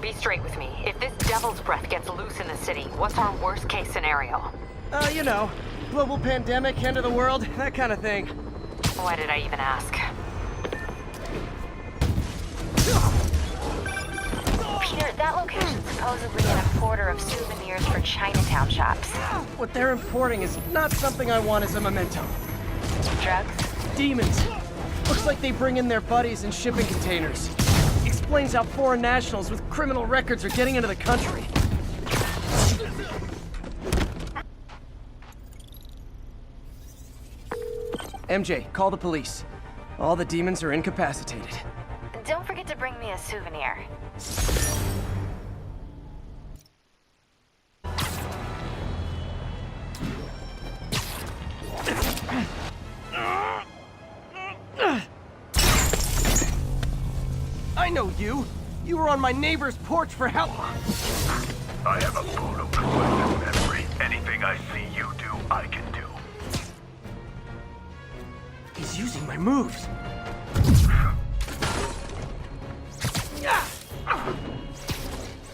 Be straight with me. If this devil's breath gets loose in the city, what's our worst-case scenario? You know, global pandemic, end of the world, that kind of thing. Why did I even ask? Peter, that location's supposedly an importer of souvenirs for Chinatown shops. What they're importing is not something I want as a memento. Drugs? Demons. Looks like they bring in their buddies in shipping containers. Explains how foreign nationals with criminal records are getting into the country. MJ, call the police. All the demons are incapacitated. Don't forget to bring me a souvenir. I know you! You were on my neighbor's porch for help! I have a photographic memory. Anything I see you do, I can do. He's using my moves.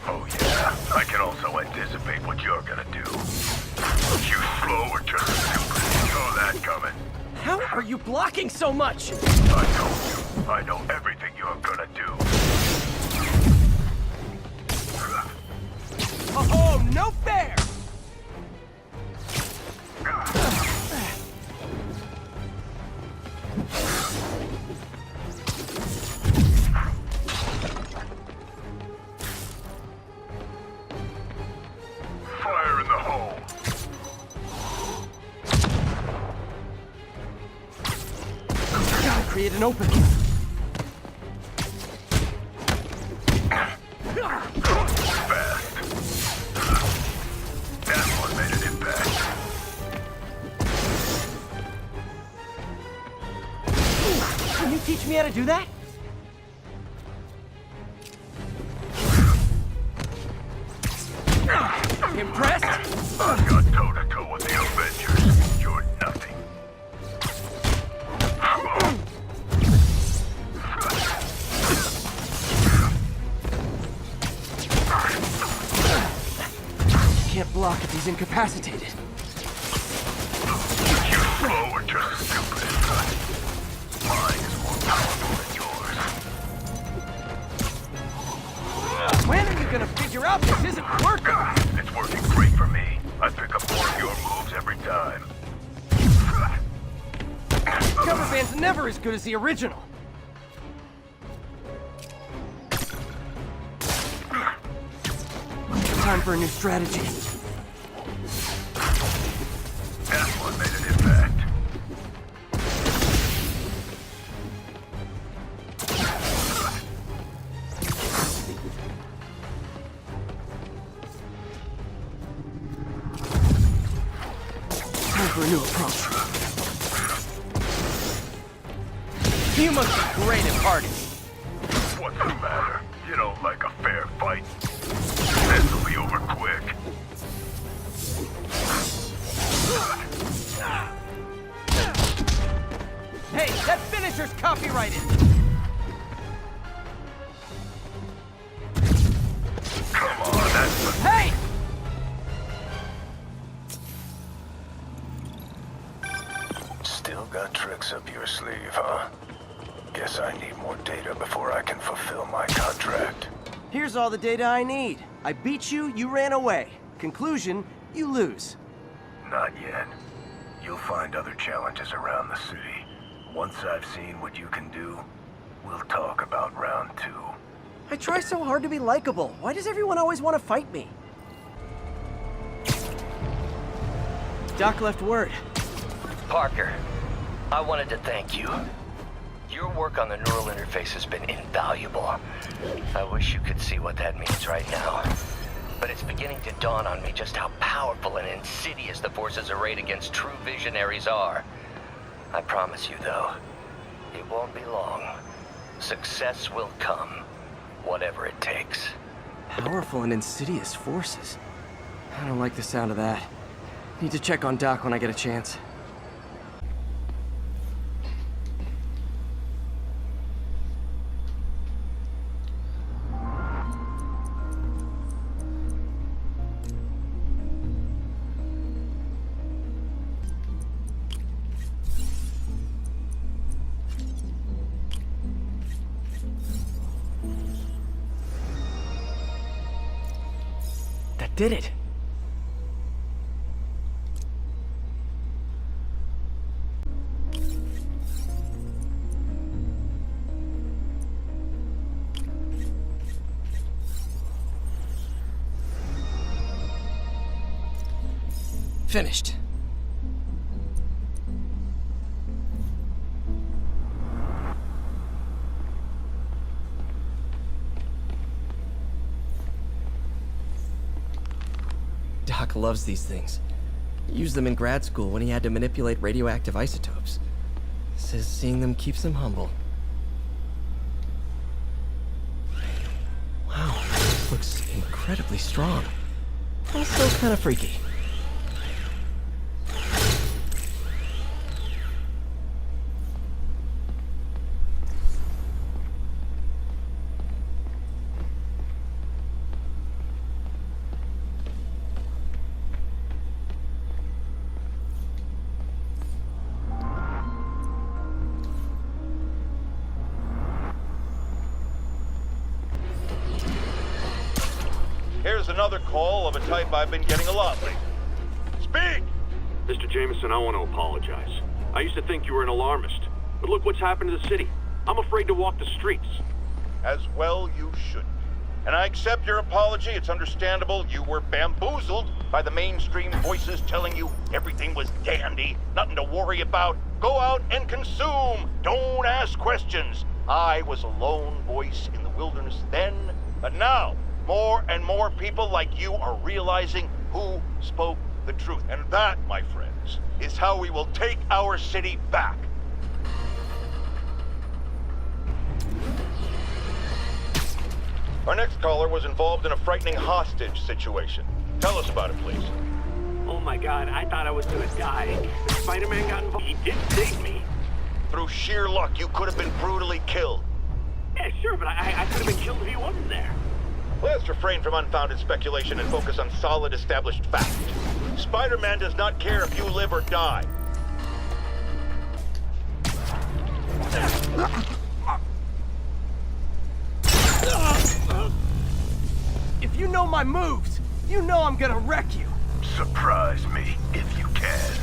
Oh yeah, I can also anticipate what you're gonna do. You slow or turn stupid. Saw that coming. How are you blocking so much? I told you, I know everything you're gonna do. Oh, no fair! Fire in the hole. Gotta create an opening. Fast. That one made an impact. Can you teach me how to do that? Impressed? I've got toe-to-toe with the Avengers. You're nothing. Can't block if he's incapacitated. You slow or just stupid. Mine is more powerful than yours. When are you gonna figure out this isn't working? It's working great for me. I pick up more of your moves every time. Cover band's never as good as the original. Time for a new strategy. That one made an impact. Time for a new approach. You must be great at parties. What's the matter? You don't like a fair fight? This'll be over quick. Hey, that finisher's copyrighted. Come on, that's the... Hey! Still got tricks up your sleeve, huh? Guess I need more data before I can fulfill my contract. Here's all the data I need. I beat you, you ran away. Conclusion, you lose. Not yet. You'll find other challenges around the city. Once I've seen what you can do, we'll talk about round 2. I try so hard to be likable. Why does everyone always want to fight me? Doc left word. Parker, I wanted to thank you. Your work on the neural interface has been invaluable. I wish you could see what that means right now. But it's beginning to dawn on me just how powerful and insidious the forces arrayed against true visionaries are. I promise you, though, it won't be long. Success will come, whatever it takes. Powerful and insidious forces. I don't like the sound of that. Need to check on Doc when I get a chance. did it. Finished. Doc loves these things. He used them in grad school when he had to manipulate radioactive isotopes. Says seeing them keeps him humble. Wow, this looks incredibly strong. Also kind of freaky. Here's another call of a type I've been getting a lot lately. Speak! Mr. Jameson, I want to apologize. I used to think you were an alarmist, but look what's happened to the city. I'm afraid to walk the streets. As well you should be. And I accept your apology. It's understandable. You were bamboozled by the mainstream voices telling you everything was dandy, nothing to worry about. Go out and consume. Don't ask questions. I was a lone voice in the wilderness then, but now more and more people like you are realizing who spoke the truth. And that, my friends, is how we will take our city back. Our next caller was involved in a frightening hostage situation. Tell us about it, please. Oh my god, I thought I was gonna die. But Spider-Man got involved. He did save me. Through sheer luck, you could have been brutally killed. Yeah, sure, but I could have been killed if he wasn't there. Let's refrain from unfounded speculation and focus on solid, established fact. Spider-Man does not care if you live or die. If you know my moves, you know I'm gonna wreck you. Surprise me if you can.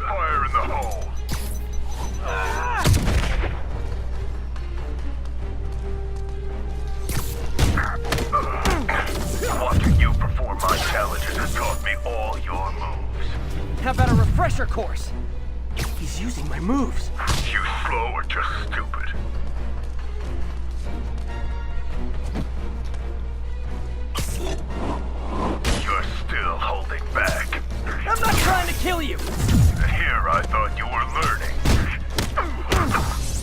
Fire in the hole. Watching you perform my challenges has taught me all your moves. How about a refresher course? He's using my moves. You slow or just stupid. You're still holding back. I'm not trying to kill you. Here I thought you were learning.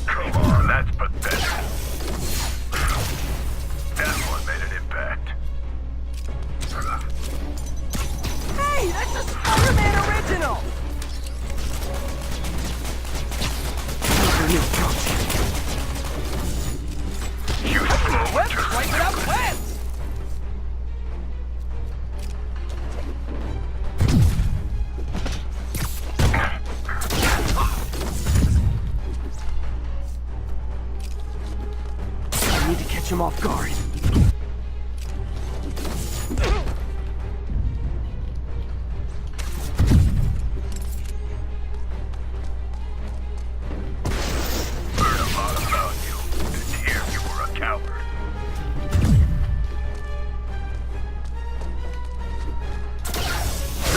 Come on, that's pathetic. That one made an impact. Hey, that's a Spider-Man original! You slow or Webs just right without webs! I need to catch him off guard. Heard a lot about you. Didn't hear you were a coward.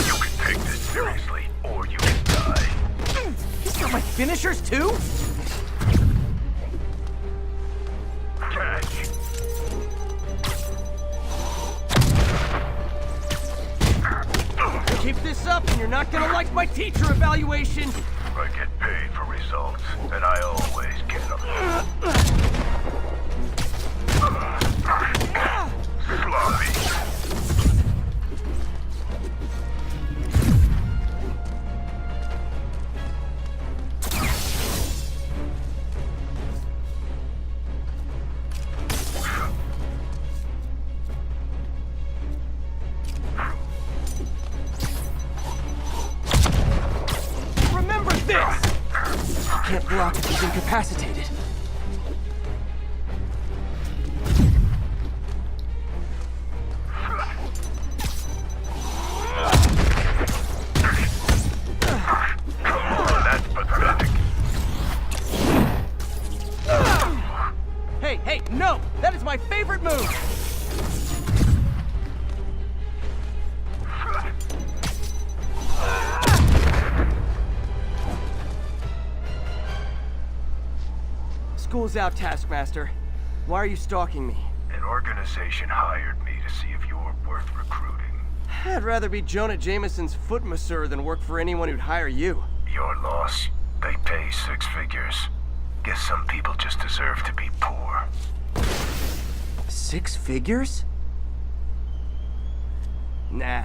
You can take this seriously, or you can die. He's got my finishers too? Catch. Keep this up and you're not gonna like my teacher evaluation! I get paid for results, and I always get them. Sloppy. can't block if he's incapacitated. That's pathetic. Hey, no! That is my favorite move! School's out, Taskmaster. Why are you stalking me? An organization hired me to see if you're worth recruiting. I'd rather be Jonah Jameson's foot masseur than work for anyone who'd hire you. Your loss. They pay 6 figures. Guess some people just deserve to be poor. 6 figures? Nah.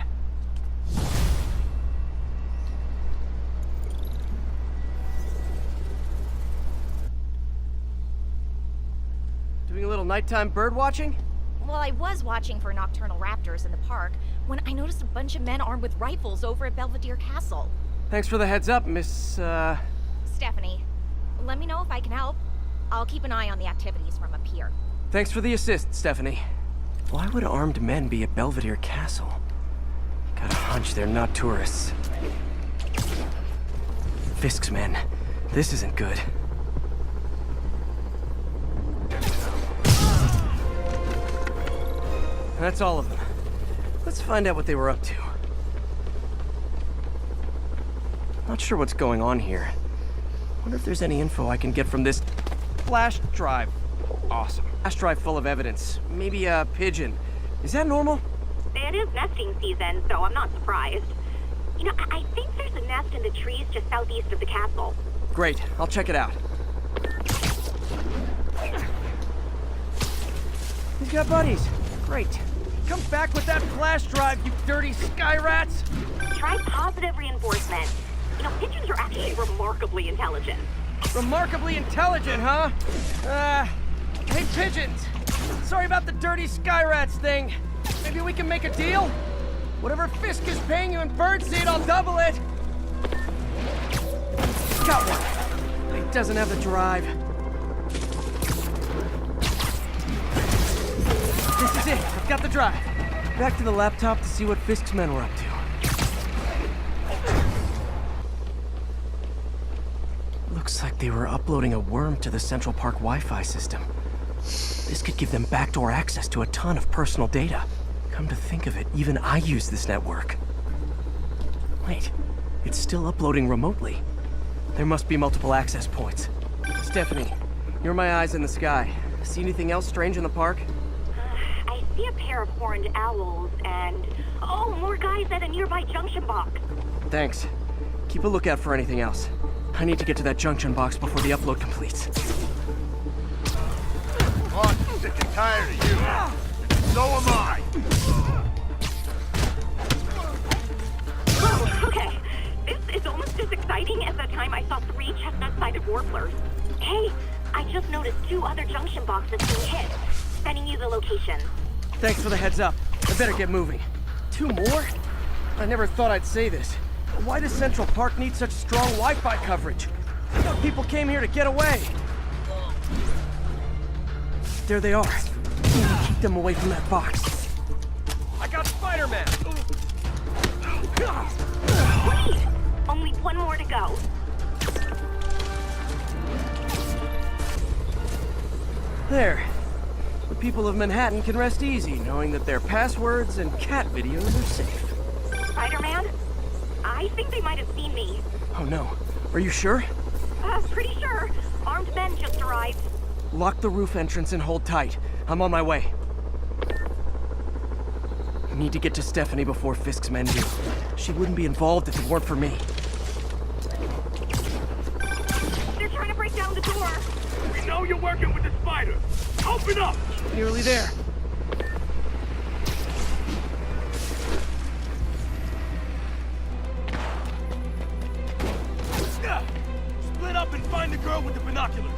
Doing a little nighttime bird watching? Well, I was watching for nocturnal raptors in the park when I noticed a bunch of men armed with rifles over at Belvedere Castle. Thanks for the heads up, Miss, Stephanie, let me know if I can help. I'll keep an eye on the activities from up here. Thanks for the assist, Stephanie. Why would armed men be at Belvedere Castle? Got a hunch they're not tourists. Fisk's men. This isn't good. That's all of them. Let's find out what they were up to. Not sure what's going on here. Wonder if there's any info I can get from this flash drive. Awesome. Flash drive full of evidence. Maybe a pigeon. Is that normal? It is nesting season, so I'm not surprised. You know, I think there's a nest in the trees just southeast of the castle. Great. I'll check it out. He's got buddies. Great. Come back with that flash drive, you dirty sky rats! Try positive reinforcement. You know, pigeons are actually remarkably intelligent. Remarkably intelligent, huh? Hey pigeons! Sorry about the dirty sky rats thing. Maybe we can make a deal? Whatever Fisk is paying you in birdseed, I'll double it! Got one. He doesn't have the drive. This is it. I've got the drive. Back to the laptop to see what Fisk's men were up to. Looks like they were uploading a worm to the Central Park Wi-Fi system. This could give them backdoor access to a ton of personal data. Come to think of it, even I use this network. Wait, it's still uploading remotely. There must be multiple access points. Stephanie, you're my eyes in the sky. See anything else strange in the park? I see a pair of horned owls and... oh, more guys at a nearby junction box. Thanks. Keep a lookout for anything else. I need to get to that junction box before the upload completes. I'm sick and tired of you. So am I. Oh, okay. This is almost as exciting as the time I saw 3 chestnut-sided warblers. Hey, I just noticed 2 other junction boxes being hit. Sending you the location. Thanks for the heads up. I better get moving. 2 more? I never thought I'd say this. Why does Central Park need such strong Wi-Fi coverage? I thought people came here to get away. There they are. Need to keep them away from that box. I got Spider-Man! Wait! Only 1 more to go. There. The people of Manhattan can rest easy knowing that their passwords and cat videos are safe. Spider-Man? I think they might have seen me. Oh no. Are you sure? Pretty sure. Armed men just arrived. Lock the roof entrance and hold tight. I'm on my way. I need to get to Stephanie before Fisk's men do. She wouldn't be involved if it weren't for me. They're trying to break down the door. We know you're working with the spider. Open up! Nearly there. Split up and find the girl with the binoculars.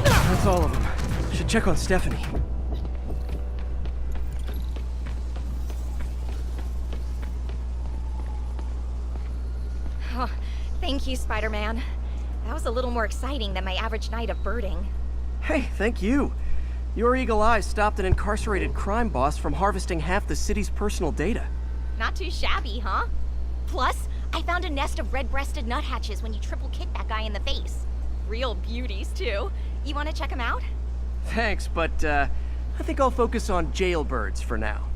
That's all of them. Should check on Stephanie. Oh, thank you, Spider-Man. That was a little more exciting than my average night of birding. Hey, thank you. Your eagle eye stopped an incarcerated crime boss from harvesting half the city's personal data. Not too shabby, huh? Plus, I found a nest of red-breasted nuthatches when you triple kicked that guy in the face. Real beauties, too. You want to check them out? Thanks, but I think I'll focus on jailbirds for now.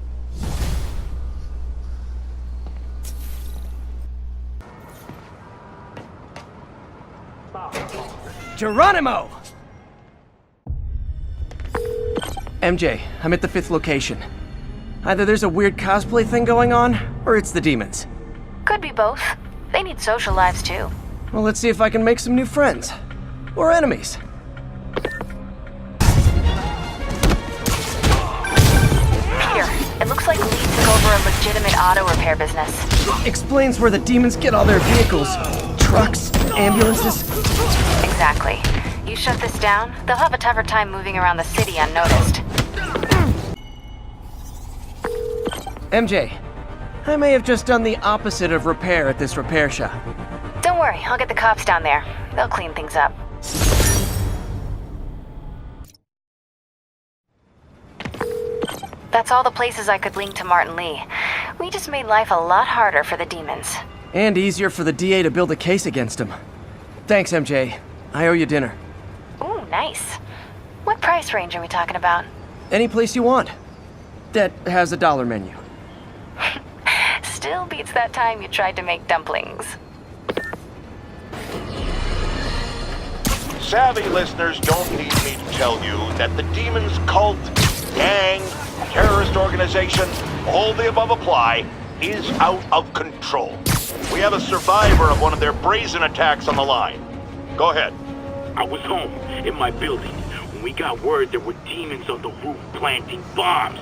Geronimo! MJ, I'm at the 5th location. Either there's a weird cosplay thing going on, or it's the demons. Could be both. They need social lives too. Well, let's see if I can make some new friends. Or enemies. Peter, it looks like Lee took over a legitimate auto repair business. Explains where the demons get all their vehicles. Trucks, ambulances. Exactly. You shut this down, they'll have a tougher time moving around the city unnoticed. MJ, I may have just done the opposite of repair at this repair shop. Don't worry, I'll get the cops down there. They'll clean things up. That's all the places I could link to Martin Lee. We just made life a lot harder for the demons. And easier for the DA to build a case against him. Thanks, MJ. I owe you dinner. Ooh, nice. What price range are we talking about? Any place you want. That has a dollar menu. Still beats that time you tried to make dumplings. Savvy listeners don't need me to tell you that the Demon's cult, gang, terrorist organization, all the above apply, is out of control. We have a survivor of one of their brazen attacks on the line. Go ahead. I was home, in my building, when we got word there were demons on the roof planting bombs.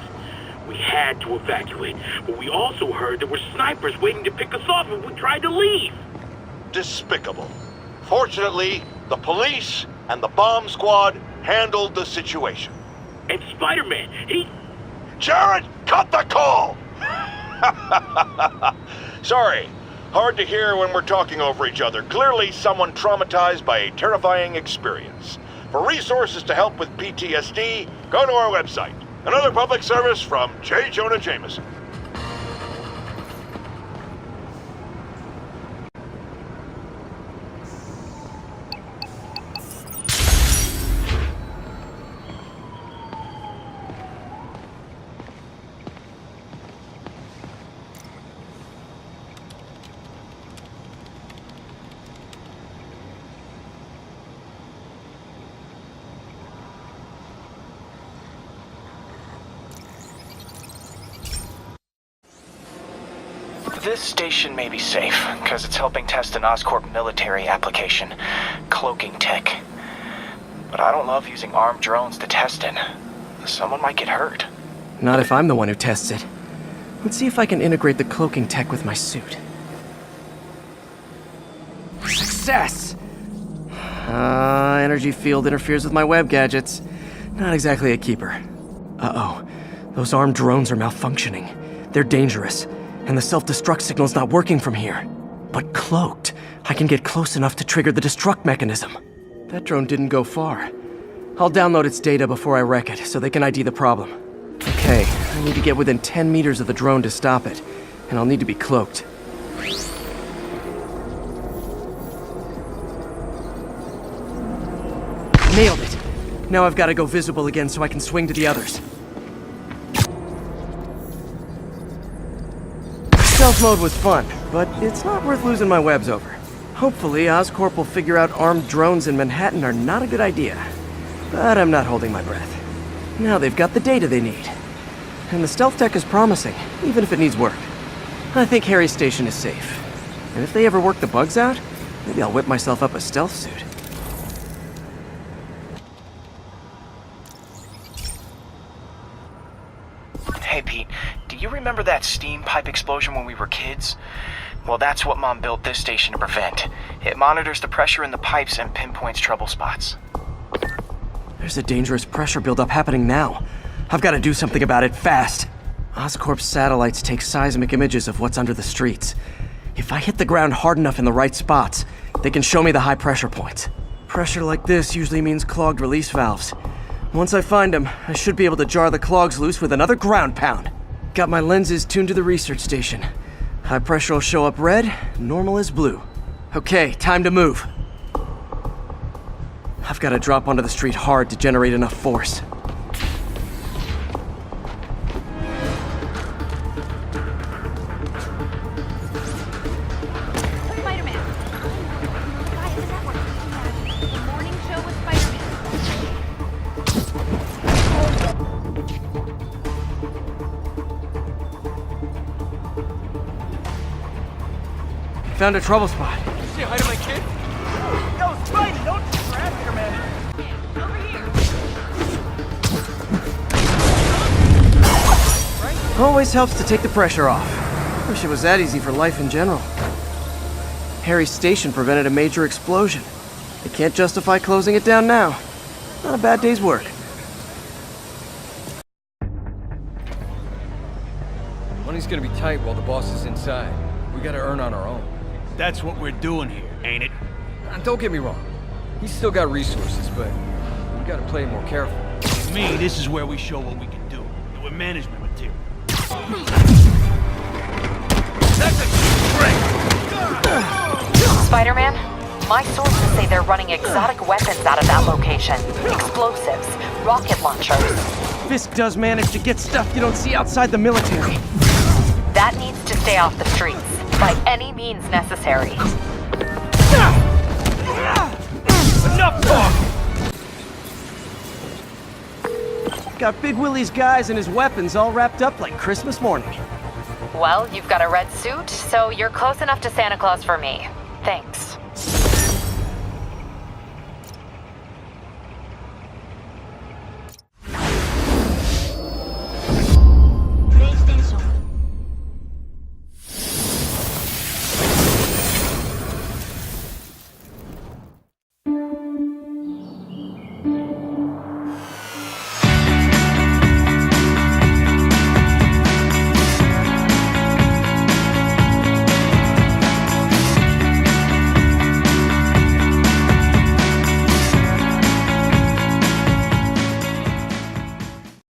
We had to evacuate, but we also heard there were snipers waiting to pick us off if we tried to leave. Despicable. Fortunately, the police and the bomb squad handled the situation. And Spider-Man, he... Jared, cut the call! Sorry, hard to hear when we're talking over each other. Clearly someone traumatized by a terrifying experience. For resources to help with PTSD, go to our website. Another public service from J. Jonah Jameson. This station may be safe, because it's helping test an Oscorp military application, cloaking tech. But I don't love using armed drones to test it. Someone might get hurt. Not if I'm the one who tests it. Let's see if I can integrate the cloaking tech with my suit. Success! Energy field interferes with my web gadgets. Not exactly a keeper. Uh-oh. Those armed drones are malfunctioning. They're dangerous. And the self-destruct signal's not working from here. But cloaked, I can get close enough to trigger the destruct mechanism. That drone didn't go far. I'll download its data before I wreck it, so they can ID the problem. Okay, I need to get within 10 meters of the drone to stop it. And I'll need to be cloaked. Nailed it! Now I've got to go visible again so I can swing to the others. Stealth mode was fun, but it's not worth losing my webs over. Hopefully, Oscorp will figure out armed drones in Manhattan are not a good idea. But I'm not holding my breath. Now they've got the data they need. And the stealth tech is promising, even if it needs work. I think Harry's station is safe. And if they ever work the bugs out, maybe I'll whip myself up a stealth suit. Hey Pete, do you remember that steam pipe explosion when we were kids? Well, that's what Mom built this station to prevent. It monitors the pressure in the pipes and pinpoints trouble spots. There's a dangerous pressure buildup happening now. I've got to do something about it fast. Oscorp's satellites take seismic images of what's under the streets. If I hit the ground hard enough in the right spots, they can show me the high pressure points. Pressure like this usually means clogged release valves. Once I find them, I should be able to jar the clogs loose with another ground pound. Got my lenses tuned to the research station. High pressure will show up red, normal is blue. Okay, time to move. I've got to drop onto the street hard to generate enough force. Spider-Man! Guy in the network. The morning show with Spider-Man. Found a trouble spot. Say hi to my kid. Yo, Spidey, don't grab your man. Over here. Always helps to take the pressure off. Wish it was that easy for life in general. Harry's station prevented a major explosion. They can't justify closing it down now. Not a bad day's work. Money's gonna be tight while the boss is inside. We gotta earn on our own. That's what we're doing here, ain't it? Don't get me wrong. He's still got resources, but we gotta play more careful. To me, this is where we show what we can do. We're management material. That's a trick! Spider-Man, my sources say they're running exotic weapons out of that location. Explosives, rocket launchers. Fisk does manage to get stuff you don't see outside the military. That needs to stay off the streets, by any means necessary. Enough talk! Got Big Willie's guys and his weapons all wrapped up like Christmas morning. Well, you've got a red suit, so you're close enough to Santa Claus for me. Thanks.